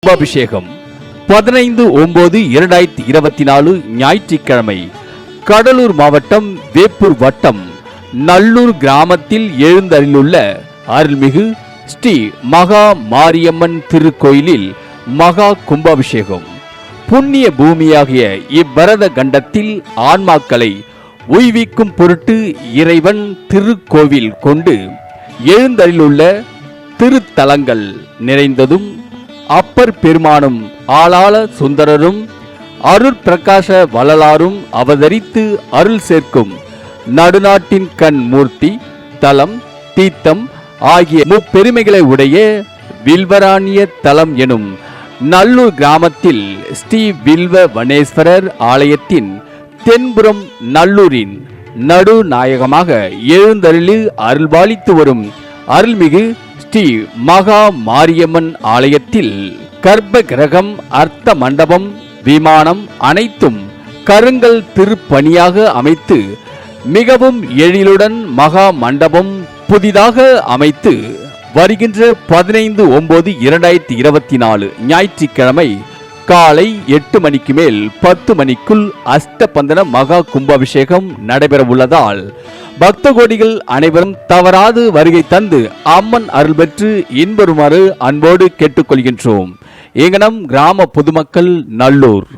கும்பாபிஷேகம் 15/9/2024 ஞாயிற்றுக்கிழமை கடலூர் மாவட்டம் வேப்பூர் வட்டம் நல்லூர் கிராமத்தில் எழுந்தருளுள்ள அருள்மிகு ஸ்ரீ மகா மாரியம்மன் திருக்கோயிலில் மகா கும்பாபிஷேகம். புண்ணிய பூமியாகிய இவ்வரத கண்டத்தில் ஆன்மாக்களை உய்விக்கும் பொருட்டு இறைவன் திருக்கோவில் கொண்டு எழுந்தருளுள்ள திருத்தலங்கள் நிறைந்ததும் அப்பர் பெருமானும் ஆளாள சுந்தரரும் அருட்பிரகாச வள்ளலாரும் அவதரித்து அருள் சேர்க்கும் நடுநாட்டின் கண் மூர்த்தி தலம் தீர்த்தம் ஆகிய முப்பெருமைகளை உடைய வில்வராணிய தலம் எனும் நல்லூர் கிராமத்தில் ஸ்ரீ வில்வ வனேஸ்வரர் ஆலயத்தின் தென்புறம் நல்லூரின் நடுநாயகமாக எழுந்தருளி அருள்பாலித்து வரும் அருள்மிகு ஸ்ரீ மகா மாரியம்மன் ஆலயத்தில் கர்ப்ப கிரகம் அர்த்த மண்டபம் விமானம் அனைத்தும் கருங்கல் திருப்பணியாக அமைத்து மிகவும் எழிலுடன் மகா மண்டபம் புதிதாக அமைத்து வருகின்ற 15/9/2024 ஞாயிற்றுக்கிழமை காலை 8 மணிக்கு மேல் 10 மணிக்குள் அஷ்டபந்தன மகா கும்பாபிஷேகம் நடைபெற உள்ளதால் பக்த கோடிகள் அனைவரும் தவறாது வருகை தந்து அம்மன் அருள் பெற்று இன்பெறுமாறு அன்போடு கேட்டுக்கொள்கின்றோம். எங்கனம் கிராம பொதுமக்கள் நல்லூர்.